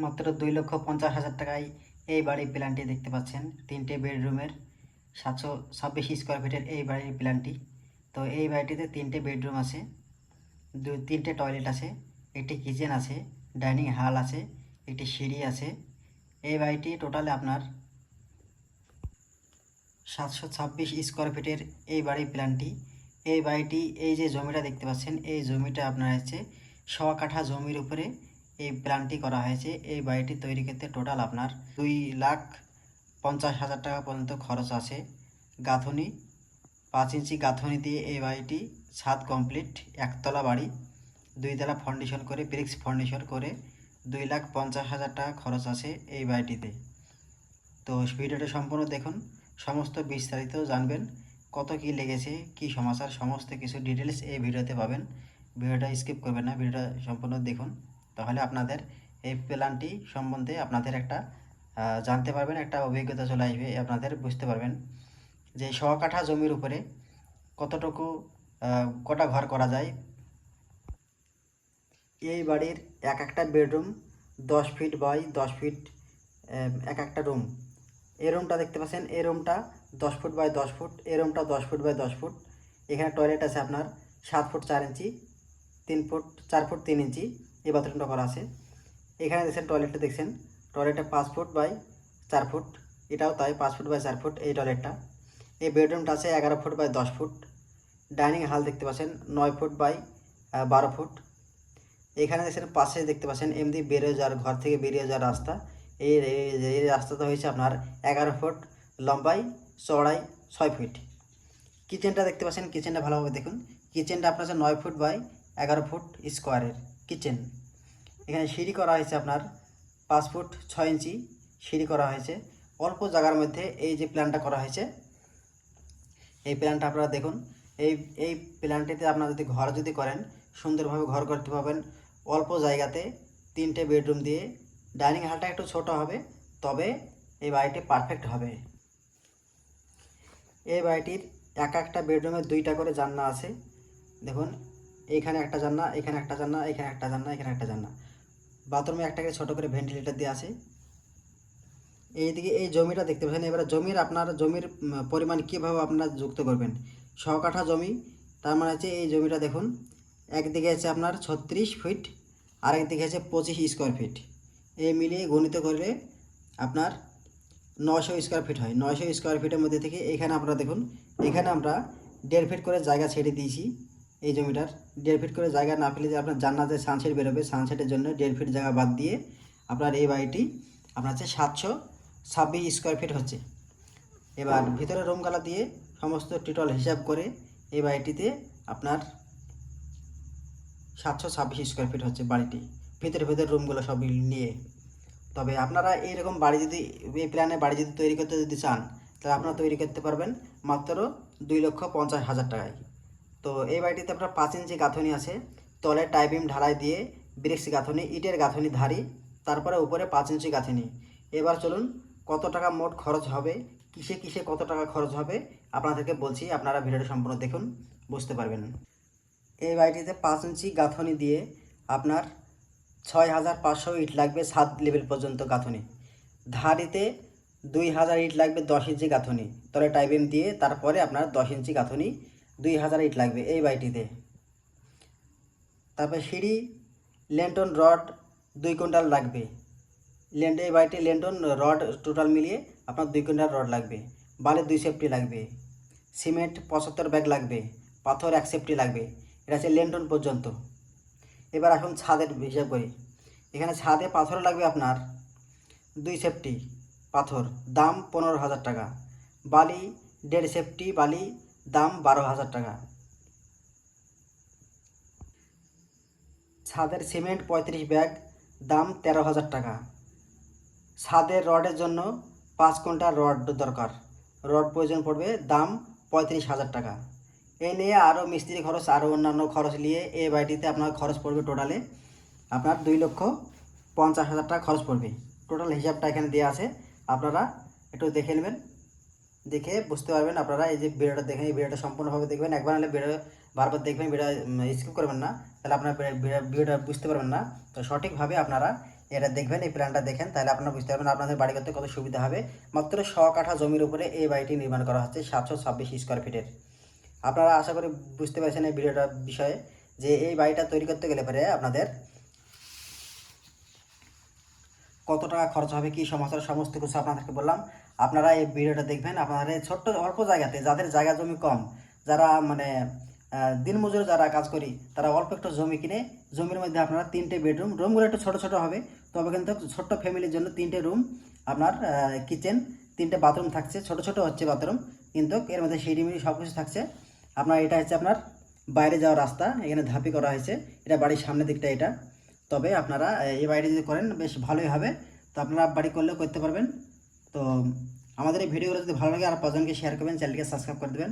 মাত্র 2,50,000 টাকায় এই বাড়ির প্ল্যানটি দেখতে পাচ্ছেন। 3টে বেডরুমের 726 স্কোয়ার ফিটের এই বাড়ির প্ল্যানটি। তো এই বাড়িটিতে 3টে বেডরুম আছে, 3টে টয়লেট আছে, একটি কিচেন আছে, ডাইনিং হল আছে, একটি সিঁড়ি আছে। এই বাড়িটি টোটালে আপনার 726 স্কোয়ার ফিটের এই বাড়ির প্ল্যানটি। এই বাড়িটি, এই যে জমিটা দেখতে পাচ্ছেন, এই জমিটা আপনার হচ্ছে 100 কাঠা জমির উপরে এই প্ল্যানটি করা হয়েছে। এই বাড়িটি তৈরি করতে টোটাল আপনার 2,50,000 টাকা পর্যন্ত খরচ আছে। গাঁথনি 5 ইঞ্চি গাঁথনি দিয়ে এই বাড়িটি ছাদ কমপ্লিট, একতলা বাড়ি, 2 তলা ফাউন্ডেশন করে ব্রিক্স ফাউন্ডেশন করে 2,50,000 টাকা খরচ আছে এই বাড়িটিতে। তো ভিডিওটা সম্পূর্ণ দেখুন, সমস্ত বিস্তারিত জানবেন, কত কি লেগেছে, কি সমাচার, সমস্ত কিছু ডিটেলস এই ভিডিওতে পাবেন। ভিডিওটা স্কিপ করবেন না, ভিডিওটা সম্পূর্ণ দেখুন, তাহলে আপনাদের এই প্ল্যানটি সম্বন্ধে আপনাদের একটা জানতে পারবেন, একটা অভিজ্ঞতা চলে আসবে, আপনাদের বুঝতে পারবেন যে 100 কাঠা জমির উপরে কতটুকু কটা ঘর করা যায়। এই বাড়ির এক একটা বেডরুম 10 ফিট বাই 10 ফিট, এক একটা রুম। এই রুমটা দেখতে পাচ্ছেন, এই রুমটা 10 ফুট বাই 10 ফুট, এই রুমটা 10 ফুট বাই 10 ফুট। এখানে টয়লেট আছে আপনার 7 ফুট 4 ইঞ্চি, 4 ফুট 3 ইঞ্চি, এই বাথরুমটা করা আছে। এখানে দেখছেন টয়লেটটা, দেখছেন টয়লেটটা 5 ফুট বাই 4 ফুট, এটাও তাই 5 ফুট বাই 4 ফুট এই টয়লেটটা। এই বেডরুমটা আছে 11 foot by 10 foot. Dining hall দেখতে পাচ্ছেন 9 ফুট বাই 12 ফুট। এখানে দেখছেন পাশে দেখতে পাচ্ছেন এমনি বেরিয়ে যাওয়ার, ঘর থেকে বেরিয়ে যাওয়ার রাস্তা। এই রাস্তাটা হয়েছে আপনার 11 ফুট লম্বাই, চওড়াই 6 ফিট। কিচেনটা দেখতে পাচ্ছেন, কিচেনটা ভালোভাবে দেখুন। কিচেনটা আপনার 9 ফুট বাই 11 ফুট স্কোয়ারের কিচেন। এখানে সিঁড়ি করা হয়েছে আপনার 5 ফুট 6 ইঞ্চি সিঁড়ি করা হয়েছে। অল্প জায়গার মধ্যে এই যে প্ল্যানটা করা হয়েছে, এই প্ল্যানটা আপনারা দেখুন। এই প্ল্যানটিতে আপনারা যদি ঘর করেন, সুন্দরভাবে ঘর করতে পারবেন অল্প জায়গাতে। 3টে বেডরুম দিয়ে, ডাইনিং হলটা একটু ছোট হবে, তবে এই বাড়িটি পারফেক্ট হবে। এই বাড়িটির এক একটা বেডরুমে 2টা করে জানলা আছে। দেখুন, এইখানে একটা জানলা, এখানে একটা জানলা, এখানে একটা জানলা, এখানে একটা জানলা। বাথরুমে একটা করে ছোটো করে ভেন্টিলেটর দেওয়া আছে। এইদিকে এই জমিটা দেখতে পাচ্ছেন। এবারে আপনার জমির পরিমাণ কীভাবে আপনারা যুক্ত করবেন। 100 কাঠা জমি, তার মানে হচ্ছে এই জমিটা দেখুন, একদিকে আছে আপনার 36 ফিট, আরেকদিকে আছে 25 স্কোয়ার ফিট। এই মিলিয়ে গণিত করলে আপনার 900 স্কোয়ার ফিট হয়। 900 স্কোয়ার ফিটের মধ্যে থেকে এখানে আপনারা দেখুন, এখানে আমরা 1.5 ফিট করে জায়গা ছেড়ে দিয়েছি। এই জমিটার 1.5 ফিট করে জায়গা না পেলে যে আপনার জান্নাতে সানসেট বেরোবে, সানসেটের জন্য 1.5 ফিট জায়গা বাদ দিয়ে আপনার এই বাড়িটি আপনার হচ্ছে 726 স্কোয়ার ফিট হচ্ছে। এবার ভিতরে রুমগালা দিয়ে সমস্ত টোটাল হিসাব করে এই বাড়িটিতে আপনার 726 স্কোয়ার ফিট হচ্ছে বাড়িটি, ভিতরে রুমগুলো সব নিয়ে। তবে আপনারা এইরকম বাড়ি যদি, এই প্ল্যানে বাড়ি যদি তৈরি করতে চান, তাহলে আপনারা তৈরি করতে পারবেন মাত্র 2,50,000 টাকায়। তো এই বাড়িটিতে আপনার 5 ইঞ্চি গাঁথনি আছে, তলে টাইবিম ঢালাই দিয়ে ব্রিক্স গাঁথনি, ইটের গাঁথনি ধারি, তারপরে উপরে 5 ইঞ্চি গাঁথনি। এবার চলুন কত টাকা মোট খরচ হবে, কিসে কত টাকা খরচ হবে আপনাদেরকে বলছি, আপনারা ভিডিওটা সম্পূর্ণ দেখুন, বুঝতে পারবেন। এই বাড়িটিতে 5 ইঞ্চি গাঁথনি দিয়ে আপনার 6,500 ইট লাগবে, 7 লেভেল পর্যন্ত গাঁথনি। ধারিতে 2,000 ইট লাগবে, 10 ইঞ্চি গাঁথনি, তলে টাইবিম দিয়ে, তারপরে আপনার 10 ইঞ্চি গাঁথনি, 2,000 ইট লাগবে এই বাড়িটিতে। তারপরে সিঁড়ি, লেন্টন রড 2 কুইন্টাল লাগবে। এই বাড়িটি লেন্টন রড টোটাল মিলিয়ে আপনার 2 কুইন্টাল রড লাগবে। বালি 2 সেফটি লাগবে, সিমেন্ট 75 ব্যাগ লাগবে, পাথর 1 সেফটি লাগবে। এটা হচ্ছে লেন্টন পর্যন্ত। এবার এখন ছাদের হিসাব করি। এখানে ছাদে পাথর লাগবে আপনার 2 সেফটি পাথর, দাম 15,000 টাকা। বালি 1.5 সেফটি বালি, দাম 12,000 টাকা। ছাদের সিমেন্ট 35 ব্যাগ, দাম 13,000 টাকা। ছাদের রডের জন্য 5 কুইন্টাল রড দরকার, রড প্রয়োজন পড়বে, দাম 35,000 টাকা। এই নিয়ে আরও মিস্ত্রি খরচ, আরও অন্যান্য খরচ নিয়ে এই বাড়িটিতে আপনার খরচ পড়বে টোটালে আপনার 2,50,000 টাকা খরচ পড়বে। টোটাল হিসাবটা এখানে দেওয়া আছে, আপনারা একটু দেখে নেবেন, দেখে বুঝতে পারবেন। আপনারা এই যে ভিডিওটা দেখেন, এই ভিডিওটা সম্পূর্ণভাবে দেখবেন, একবার হলে ভিডিও বারবার দেখবেন, ভিডিও স্কিপ করবেন না, তাহলে আপনার ভিডিওটা বুঝতে পারবেন না। তো সঠিকভাবে আপনারা এটা দেখবেন, এই প্ল্যানটা দেখেন, তাহলে আপনারা বুঝতে পারবেন আপনাদের বাড়ি করতে কত সুবিধা হবে। মাত্র 100 কাঠা জমির উপরে এই বাড়িটি নির্মাণ করা হচ্ছে 726 স্কোয়ার ফিটের। আপনারা আশা করি বুঝতে পেরেছেন এই ভিডিওটার বিষয়ে, যে এই বাড়িটা তৈরি করতে গেলে পরে আপনাদের কত টাকা খরচ হবে, কী সমস্যা, সমস্ত কিছু আপনাদেরকে বললাম। আপনারা এই ভিডিওটা দেখবেন। আপনারা এই ছোট্ট অল্প জায়গাতে, যাদের জায়গা জমি কম, যারা মানে দিনমজুর যারা কাজ করি, তারা অল্প একটু জমি কিনে জমির মধ্যে আপনারা 3টে বেডরুম, রুমগুলো একটু ছোটো ছোটো হবে, তবে কিন্তু ছোট্ট ফ্যামিলির জন্য 3টে রুম, আপনার কিচেন, 3টে বাথরুম থাকছে, ছোটো ছোটো হচ্ছে বাথরুম, কিন্তু এর মধ্যে সিঁড়িমিড়ি সব কিছু থাকছে। আপনার এটা হচ্ছে আপনার বাইরে যাওয়ার রাস্তা, এখানে ধাপি করা হয়েছে, এটা বাড়ির সামনের দিকটা এটা। তবে আপনারা এই বাড়িটি যদি করেন বেশ ভালোই হবে। তো আপনারা বাড়ি করলেও করতে পারবেন। তো আমাদের এই ভিডিওগুলো যদি ভালো লাগে আর 5 জনকে শেয়ার করবেন, চ্যানেলকে সাবস্ক্রাইব করে দেবেন।